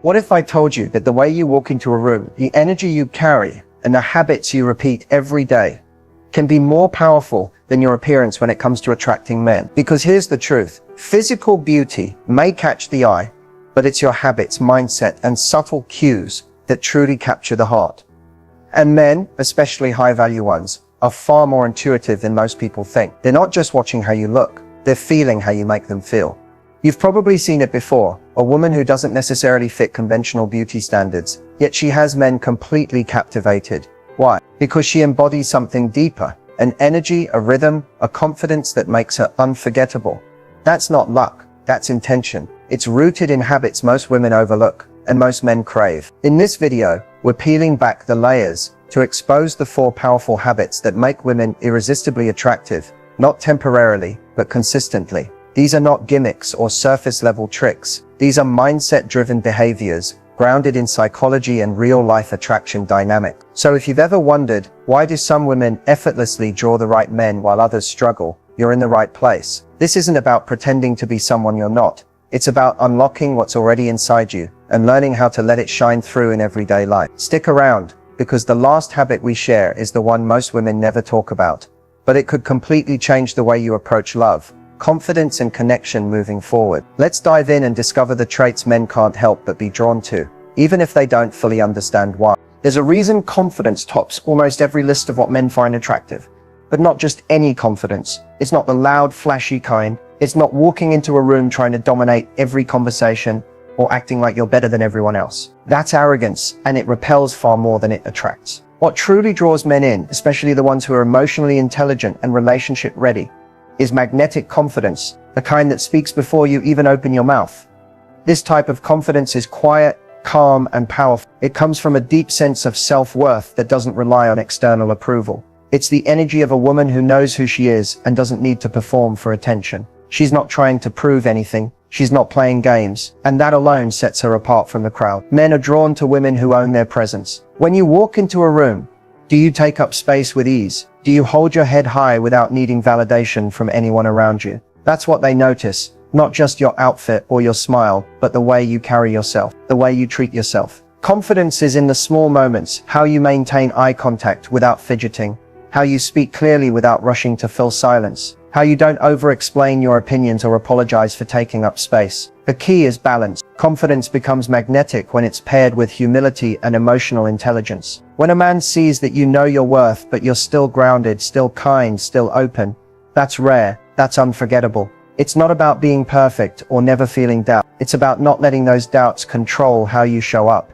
What if I told you that the way you walk into a room, the energy you carry, and the habits you repeat every day can be more powerful than your appearance when it comes to attracting men? Because here's the truth. Physical beauty may catch the eye, but it's your habits, mindset, and subtle cues that truly capture the heart. And men, especially high-value ones, are far more intuitive than most people think. They're not just watching how you look, they're feeling how you make them feel. You've probably seen it before, a woman who doesn't necessarily fit conventional beauty standards, yet she has men completely captivated. Why? Because she embodies something deeper, an energy, a rhythm, a confidence that makes her unforgettable. That's not luck, that's intention. It's rooted in habits most women overlook, and most men crave. In this video, we're peeling back the layers to expose the 4 powerful habits that make women irresistibly attractive, not temporarily, but consistently. These are not gimmicks or surface-level tricks. These are mindset-driven behaviors, grounded in psychology and real-life attraction dynamics. So if you've ever wondered, why do some women effortlessly draw the right men while others struggle, you're in the right place. This isn't about pretending to be someone you're not. It's about unlocking what's already inside you and learning how to let it shine through in everyday life. Stick around, because the last habit we share is the one most women never talk about, but it could completely change the way you approach love, confidence, and connection moving forward. Let's dive in and discover the traits men can't help but be drawn to, even if they don't fully understand why. There's a reason confidence tops almost every list of what men find attractive. But not just any confidence. It's not the loud, flashy kind. It's not walking into a room trying to dominate every conversation or acting like you're better than everyone else. That's arrogance, and it repels far more than it attracts. What truly draws men in, especially the ones who are emotionally intelligent and relationship ready, is magnetic confidence, the kind that speaks before you even open your mouth. This type of confidence is quiet, calm, and powerful. It comes from a deep sense of self-worth that doesn't rely on external approval. It's the energy of a woman who knows who she is and doesn't need to perform for attention. She's not trying to prove anything. She's not playing games. And that alone sets her apart from the crowd. Men are drawn to women who own their presence. When you walk into a room, do you take up space with ease? Do you hold your head high without needing validation from anyone around you? That's what they notice. Not just your outfit or your smile, but the way you carry yourself, the way you treat yourself. Confidence is in the small moments, how you maintain eye contact without fidgeting, how you speak clearly without rushing to fill silence, how you don't over-explain your opinions or apologize for taking up space. The key is balance. Confidence becomes magnetic when it's paired with humility and emotional intelligence. When a man sees that you know your worth, but you're still grounded, still kind, still open, that's rare, that's unforgettable. It's not about being perfect or never feeling doubt. It's about not letting those doubts control how you show up.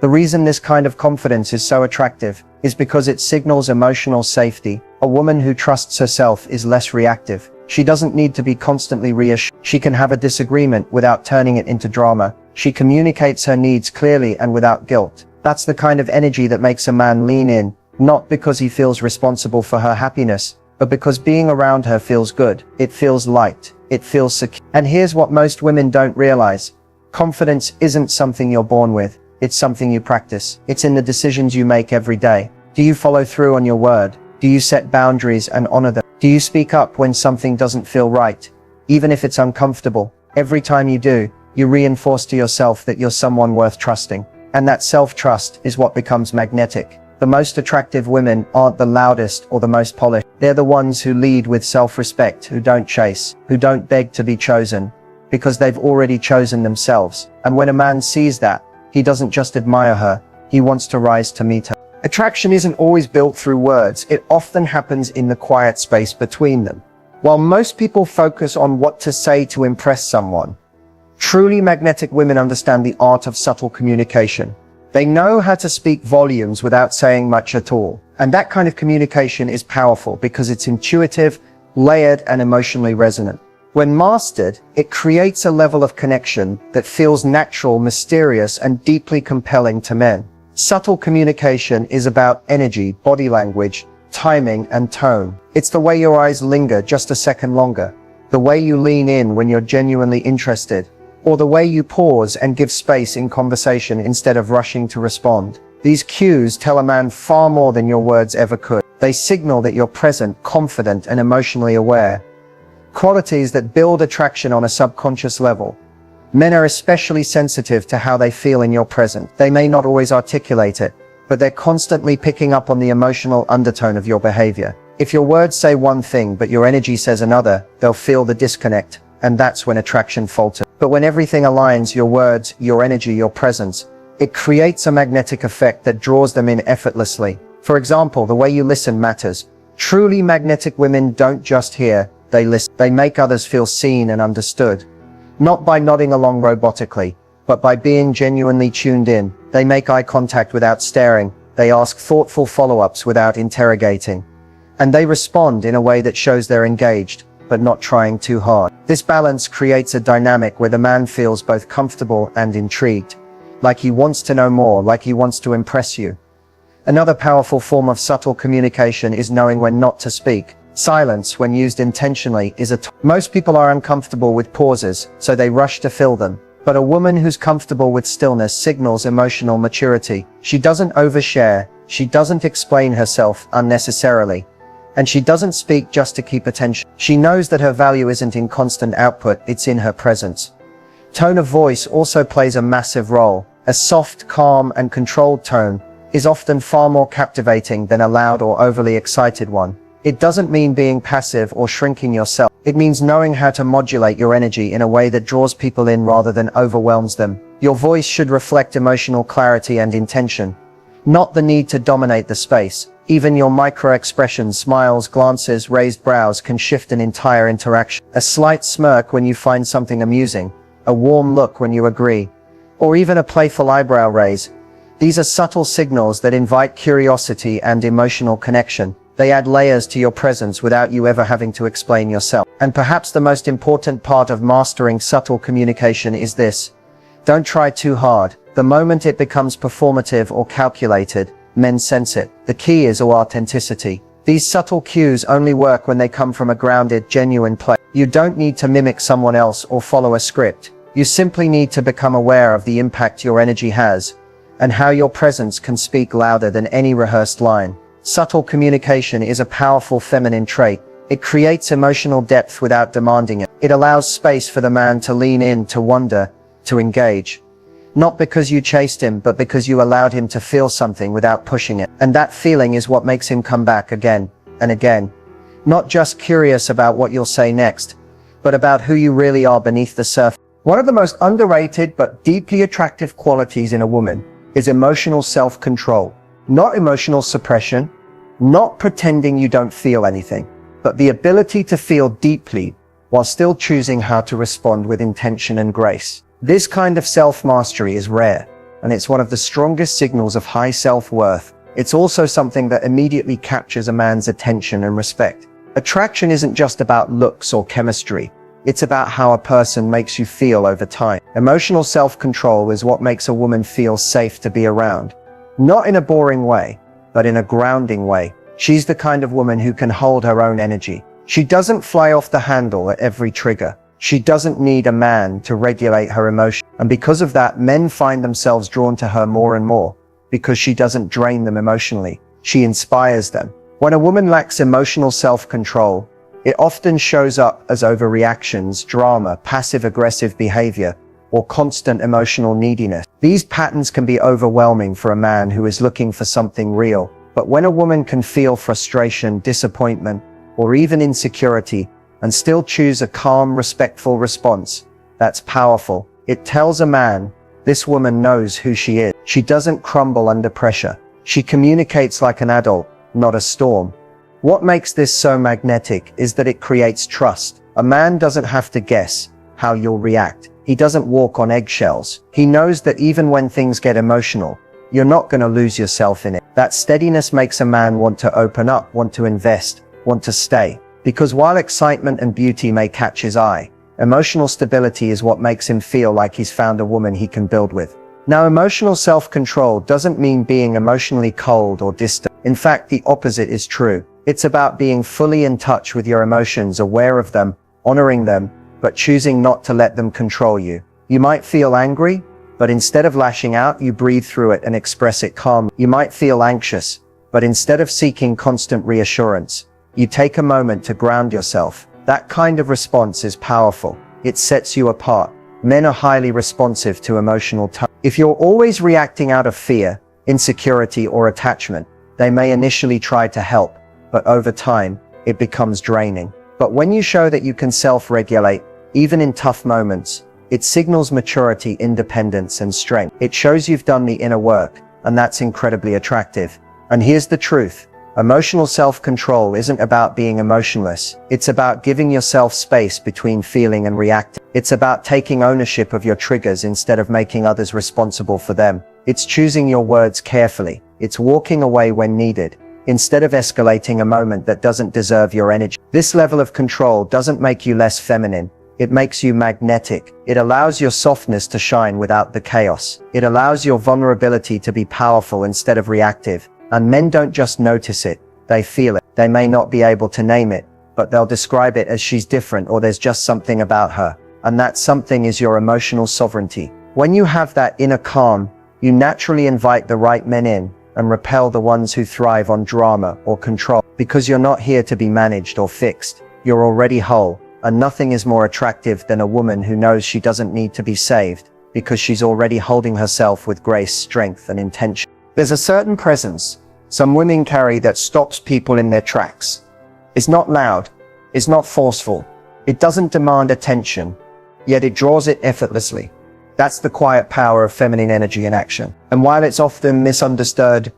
The reason this kind of confidence is so attractive is because it signals emotional safety. A woman who trusts herself is less reactive. She doesn't need to be constantly reassured. She can have a disagreement without turning it into drama. She communicates her needs clearly and without guilt. That's the kind of energy that makes a man lean in, not because he feels responsible for her happiness, but because being around her feels good. It feels light. It feels secure. And here's what most women don't realize. Confidence isn't something you're born with. It's something you practice. It's in the decisions you make every day. Do you follow through on your word? Do you set boundaries and honor them? Do you speak up when something doesn't feel right, even if it's uncomfortable? Every time you do, you reinforce to yourself that you're someone worth trusting. And that self-trust is what becomes magnetic. The most attractive women aren't the loudest or the most polished. They're the ones who lead with self-respect, who don't chase, who don't beg to be chosen, because they've already chosen themselves. And when a man sees that, he doesn't just admire her, he wants to rise to meet her. Attraction isn't always built through words, it often happens in the quiet space between them. While most people focus on what to say to impress someone, truly magnetic women understand the art of subtle communication. They know how to speak volumes without saying much at all. And that kind of communication is powerful because it's intuitive, layered, and emotionally resonant. When mastered, it creates a level of connection that feels natural, mysterious, and deeply compelling to men. Subtle communication is about energy, body language, timing, and tone. It's the way your eyes linger just a second longer, the way you lean in when you're genuinely interested, or the way you pause and give space in conversation instead of rushing to respond. These cues tell a man far more than your words ever could. They signal that you're present, confident, and emotionally aware. Qualities that build attraction on a subconscious level. Men are especially sensitive to how they feel in your presence. They may not always articulate it, but they're constantly picking up on the emotional undertone of your behavior. If your words say one thing but your energy says another, they'll feel the disconnect, and that's when attraction falters. But when everything aligns, your words, your energy, your presence, it creates a magnetic effect that draws them in effortlessly. For example, the way you listen matters. Truly magnetic women don't just hear, they listen. They make others feel seen and understood. Not by nodding along robotically, but by being genuinely tuned in. They make eye contact without staring. They ask thoughtful follow-ups without interrogating. And they respond in a way that shows they're engaged, but not trying too hard. This balance creates a dynamic where the man feels both comfortable and intrigued. Like he wants to know more, like he wants to impress you. Another powerful form of subtle communication is knowing when not to speak. Silence, when used intentionally, is Most people are uncomfortable with pauses, so they rush to fill them. But a woman who's comfortable with stillness signals emotional maturity. She doesn't overshare, she doesn't explain herself unnecessarily, and she doesn't speak just to keep attention. She knows that her value isn't in constant output, it's in her presence. Tone of voice also plays a massive role. A soft, calm, and controlled tone is often far more captivating than a loud or overly excited one. It doesn't mean being passive or shrinking yourself. It means knowing how to modulate your energy in a way that draws people in rather than overwhelms them. Your voice should reflect emotional clarity and intention, not the need to dominate the space. Even your micro-expressions, smiles, glances, raised brows can shift an entire interaction. A slight smirk when you find something amusing, a warm look when you agree, or even a playful eyebrow raise. These are subtle signals that invite curiosity and emotional connection. They add layers to your presence without you ever having to explain yourself. And perhaps the most important part of mastering subtle communication is this: don't try too hard. The moment it becomes performative or calculated, men sense it. The key is authenticity. These subtle cues only work when they come from a grounded, genuine place. You don't need to mimic someone else or follow a script. You simply need to become aware of the impact your energy has, and how your presence can speak louder than any rehearsed line. Subtle communication is a powerful feminine trait. It creates emotional depth without demanding it. It allows space for the man to lean in, to wonder, to engage. Not because you chased him, but because you allowed him to feel something without pushing it. And that feeling is what makes him come back again and again. Not just curious about what you'll say next, but about who you really are beneath the surface. One of the most underrated but deeply attractive qualities in a woman is emotional self-control. Not emotional suppression, not pretending you don't feel anything, but the ability to feel deeply while still choosing how to respond with intention and grace. This kind of self-mastery is rare, and it's one of the strongest signals of high self-worth. It's also something that immediately captures a man's attention and respect. Attraction isn't just about looks or chemistry. It's about how a person makes you feel over time. Emotional self-control is what makes a woman feel safe to be around. Not in a boring way, but in a grounding way. She's the kind of woman who can hold her own energy. She doesn't fly off the handle at every trigger. She doesn't need a man to regulate her emotions. And because of that, men find themselves drawn to her more and more, because she doesn't drain them emotionally. She inspires them. When a woman lacks emotional self-control, it often shows up as overreactions, drama, passive-aggressive behavior, or constant emotional neediness. These patterns can be overwhelming for a man who is looking for something real. But when a woman can feel frustration, disappointment, or even insecurity, and still choose a calm, respectful response, that's powerful. It tells a man, this woman knows who she is. She doesn't crumble under pressure. She communicates like an adult, not a storm. What makes this so magnetic is that it creates trust. A man doesn't have to guess how you'll react. He doesn't walk on eggshells. He knows that even when things get emotional, you're not going to lose yourself in it. That steadiness makes a man want to open up, want to invest, want to stay. Because while excitement and beauty may catch his eye, emotional stability is what makes him feel like he's found a woman he can build with. Now, emotional self-control doesn't mean being emotionally cold or distant. In fact, the opposite is true. It's about being fully in touch with your emotions, aware of them, honoring them, but choosing not to let them control you. You might feel angry, but instead of lashing out, you breathe through it and express it calmly. You might feel anxious, but instead of seeking constant reassurance, you take a moment to ground yourself. That kind of response is powerful. It sets you apart. Men are highly responsive to emotional touch. If you're always reacting out of fear, insecurity, or attachment, they may initially try to help, but over time, it becomes draining. But when you show that you can self-regulate, even in tough moments, it signals maturity, independence, and strength. It shows you've done the inner work, and that's incredibly attractive. And here's the truth. Emotional self-control isn't about being emotionless. It's about giving yourself space between feeling and reacting. It's about taking ownership of your triggers instead of making others responsible for them. It's choosing your words carefully. It's walking away when needed, instead of escalating a moment that doesn't deserve your energy. This level of control doesn't make you less feminine. It makes you magnetic. It allows your softness to shine without the chaos. It allows your vulnerability to be powerful instead of reactive. And men don't just notice it, they feel it. They may not be able to name it, but they'll describe it as she's different or there's just something about her. And that something is your emotional sovereignty. When you have that inner calm, you naturally invite the right men in and repel the ones who thrive on drama or control. Because you're not here to be managed or fixed. You're already whole, and nothing is more attractive than a woman who knows she doesn't need to be saved because she's already holding herself with grace, strength, and intention. There's a certain presence some women carry that stops people in their tracks. It's not loud, it's not forceful, it doesn't demand attention, yet it draws it effortlessly. That's the quiet power of feminine energy in action. And while it's often misunderstood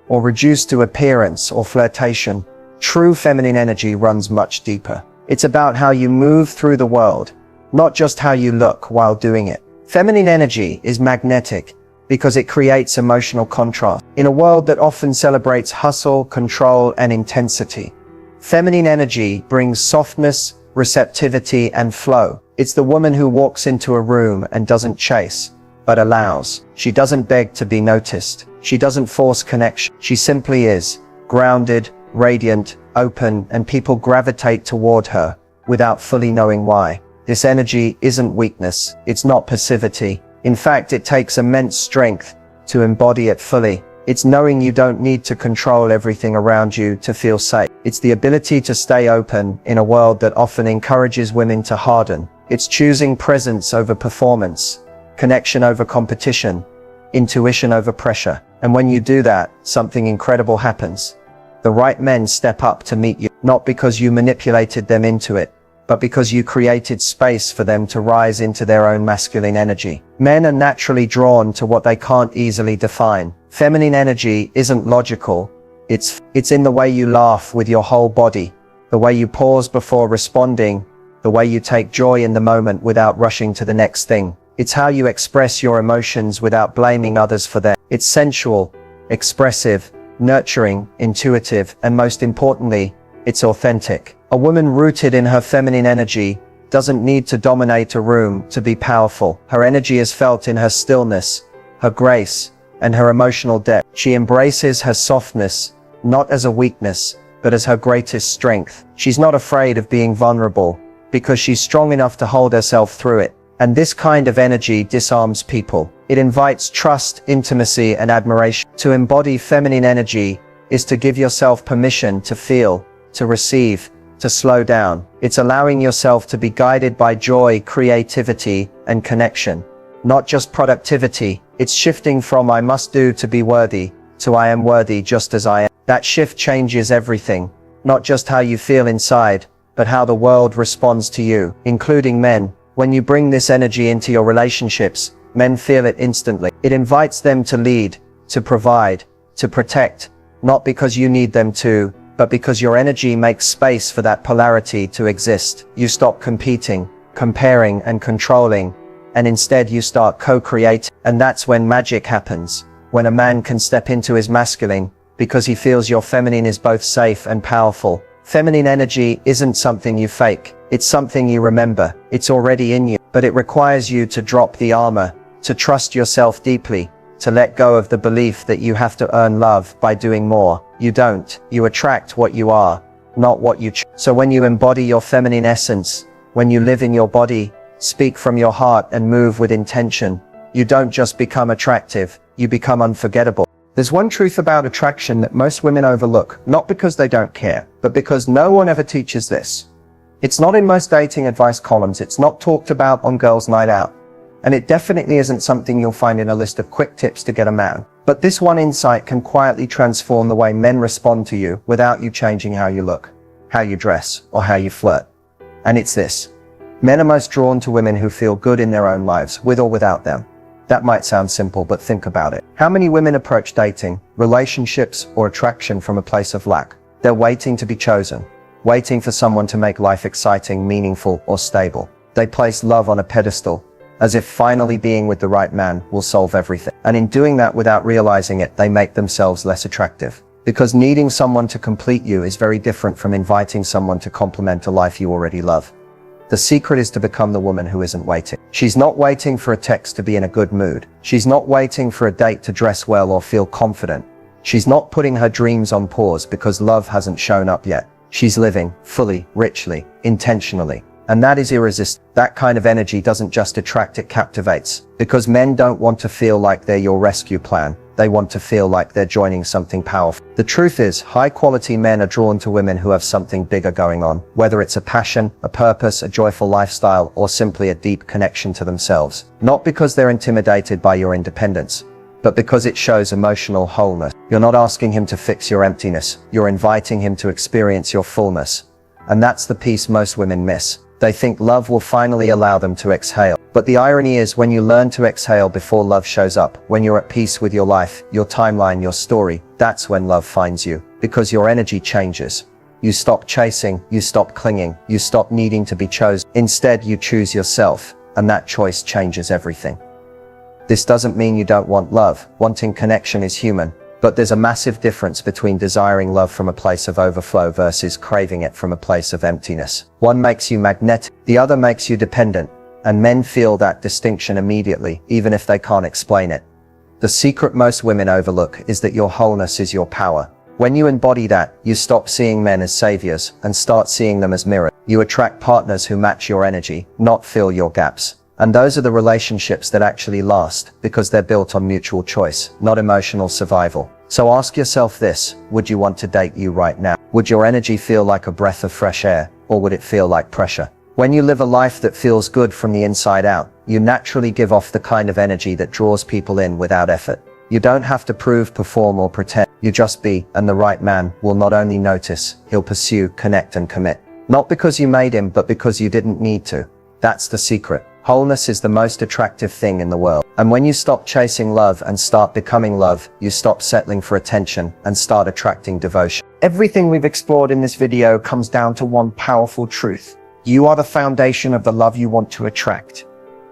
or reduced to appearance or flirtation, true feminine energy runs much deeper. It's about how you move through the world, not just how you look while doing it. Feminine energy is magnetic because it creates emotional contrast. In a world that often celebrates hustle, control, and intensity, feminine energy brings softness, receptivity, and flow. It's the woman who walks into a room and doesn't chase, but allows. She doesn't beg to be noticed. She doesn't force connection. She simply is, grounded, radiant, open, and people gravitate toward her without fully knowing why. This energy isn't weakness. It's not passivity. In fact, it takes immense strength to embody it fully. It's knowing you don't need to control everything around you to feel safe. It's the ability to stay open in a world that often encourages women to harden. It's choosing presence over performance, connection over competition, intuition over pressure. And when you do that, something incredible happens. The right men step up to meet you, not because you manipulated them into it, but because you created space for them to rise into their own masculine energy. Men are naturally drawn to what they can't easily define. Feminine energy isn't logical. It's in the way you laugh with your whole body, the way you pause before responding, the way you take joy in the moment without rushing to the next thing. It's how you express your emotions without blaming others for them. It's sensual, expressive, nurturing, intuitive, and most importantly, it's authentic. A woman rooted in her feminine energy doesn't need to dominate a room to be powerful. Her energy is felt in her stillness, her grace, and her emotional depth. She embraces her softness, not as a weakness, but as her greatest strength. She's not afraid of being vulnerable, because she's strong enough to hold herself through it. And this kind of energy disarms people. It invites trust, intimacy, and admiration. To embody feminine energy is to give yourself permission to feel, to receive, to slow down. It's allowing yourself to be guided by joy, creativity, and connection. Not just productivity. It's shifting from I must do to be worthy, to I am worthy just as I am. That shift changes everything. Not just how you feel inside, but how the world responds to you, including men. When you bring this energy into your relationships, men feel it instantly. It invites them to lead, to provide, to protect, not because you need them to, but because your energy makes space for that polarity to exist. You stop competing, comparing, and controlling, and instead you start co-creating. And that's when magic happens, when a man can step into his masculine, because he feels your feminine is both safe and powerful. Feminine energy isn't something you fake. It's something you remember. It's already in you, but it requires you to drop the armor, to trust yourself deeply, to let go of the belief that you have to earn love by doing more. You don't. You attract what you are, not what you choose. So when you embody your feminine essence, when you live in your body, speak from your heart, and move with intention, you don't just become attractive, you become unforgettable. There's one truth about attraction that most women overlook, not because they don't care, but because no one ever teaches this. It's not in most dating advice columns, it's not talked about on girls' night out, And it definitely isn't something you'll find in a list of quick tips to get a man. But this one insight can quietly transform the way men respond to you without you changing how you look, how you dress, or how you flirt. And it's this. Men are most drawn to women who feel good in their own lives, with or without them. That might sound simple, but think about it. How many women approach dating, relationships, or attraction from a place of lack? They're waiting to be chosen, waiting for someone to make life exciting, meaningful, or stable. They place love on a pedestal, as if finally being with the right man will solve everything. And in doing that without realizing it, they make themselves less attractive. Because needing someone to complete you is very different from inviting someone to complement a life you already love. The secret is to become the woman who isn't waiting. She's not waiting for a text to be in a good mood. She's not waiting for a date to dress well or feel confident. She's not putting her dreams on pause because love hasn't shown up yet. She's living fully, richly, intentionally. And that is irresistible. That kind of energy doesn't just attract, it captivates. Because men don't want to feel like they're your rescue plan. They want to feel like they're joining something powerful. The truth is, high-quality men are drawn to women who have something bigger going on, whether it's a passion, a purpose, a joyful lifestyle, or simply a deep connection to themselves. Not because they're intimidated by your independence, but because it shows emotional wholeness. You're not asking him to fix your emptiness. You're inviting him to experience your fullness. And that's the piece most women miss. They think love will finally allow them to exhale. But the irony is, when you learn to exhale before love shows up, when you're at peace with your life, your timeline, your story, that's when love finds you. Because your energy changes. You stop chasing, you stop clinging, you stop needing to be chosen. Instead, you choose yourself, and that choice changes everything. This doesn't mean you don't want love. Wanting connection is human. But there's a massive difference between desiring love from a place of overflow versus craving it from a place of emptiness. One makes you magnetic, the other makes you dependent. And men feel that distinction immediately, even if they can't explain it. The secret most women overlook is that your wholeness is your power. When you embody that, you stop seeing men as saviors and start seeing them as mirrors. You attract partners who match your energy, not fill your gaps. And those are the relationships that actually last, because they're built on mutual choice, not emotional survival. So ask yourself this: would you want to date you right now? Would your energy feel like a breath of fresh air, or would it feel like pressure? When you live a life that feels good from the inside out, you naturally give off the kind of energy that draws people in without effort. You don't have to prove, perform, or pretend. You just be, and the right man will not only notice, he'll pursue, connect, and commit. Not because you made him, but because you didn't need to. That's the secret. Wholeness is the most attractive thing in the world. And when you stop chasing love and start becoming love, you stop settling for attention and start attracting devotion. Everything we've explored in this video comes down to one powerful truth. You are the foundation of the love you want to attract.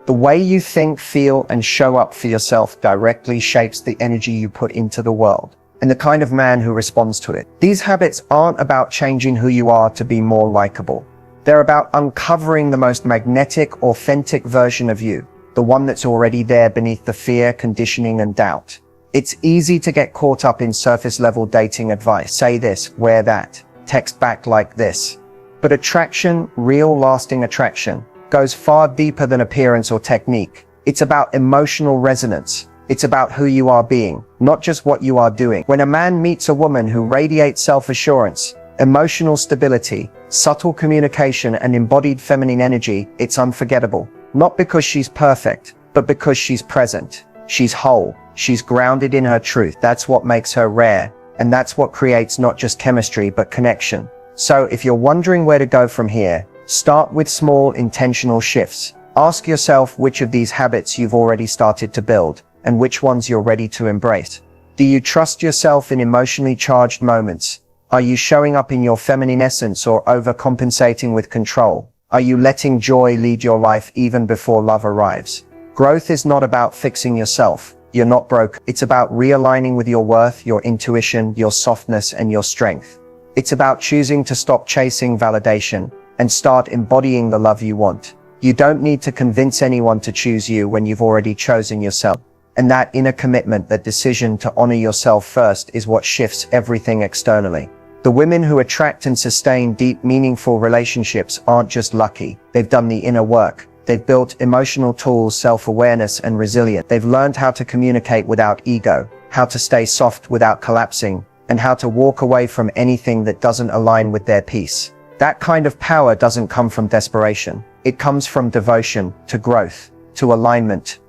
The way you think, feel, and show up for yourself directly shapes the energy you put into the world and the kind of man who responds to it. These habits aren't about changing who you are to be more likable. They're about uncovering the most magnetic, authentic version of you, the one that's already there beneath the fear, conditioning, and doubt. It's easy to get caught up in surface-level dating advice. Say this, wear that, text back like this. But attraction, real lasting attraction, goes far deeper than appearance or technique. It's about emotional resonance. It's about who you are being, not just what you are doing. When a man meets a woman who radiates self-assurance, emotional stability, subtle communication, and embodied feminine energy, it's unforgettable. Not because she's perfect, but because she's present. She's whole. She's grounded in her truth. That's what makes her rare. And that's what creates not just chemistry, but connection. So if you're wondering where to go from here, start with small, intentional shifts. Ask yourself which of these habits you've already started to build, and which ones you're ready to embrace. Do you trust yourself in emotionally charged moments? Are you showing up in your feminine essence or overcompensating with control? Are you letting joy lead your life even before love arrives? Growth is not about fixing yourself. You're not broke. It's about realigning with your worth, your intuition, your softness, and your strength. It's about choosing to stop chasing validation and start embodying the love you want. You don't need to convince anyone to choose you when you've already chosen yourself. And that inner commitment, that decision to honor yourself first, is what shifts everything externally. The women who attract and sustain deep, meaningful relationships aren't just lucky. They've done the inner work. They've built emotional tools, self-awareness, and resilience. They've learned how to communicate without ego, how to stay soft without collapsing, and how to walk away from anything that doesn't align with their peace. That kind of power doesn't come from desperation. It comes from devotion to growth, to alignment,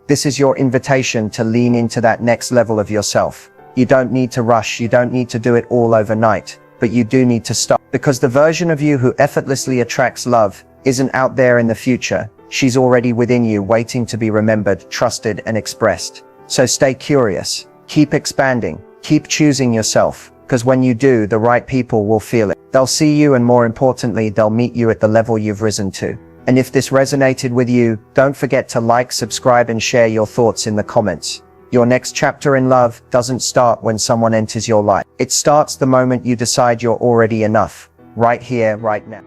this is your invitation to lean into that next level of yourself. You don't need to rush, you don't need to do it all overnight, but you do need to stop. Because the version of you who effortlessly attracts love isn't out there in the future. She's already within you, waiting to be remembered, trusted, and expressed. So stay curious, keep expanding, keep choosing yourself, because when you do, the right people will feel it. They'll see you, and more importantly, they'll meet you at the level you've risen to. And if this resonated with you, don't forget to like, subscribe, and share your thoughts in the comments. Your next chapter in love doesn't start when someone enters your life. It starts the moment you decide you're already enough, right here, right now.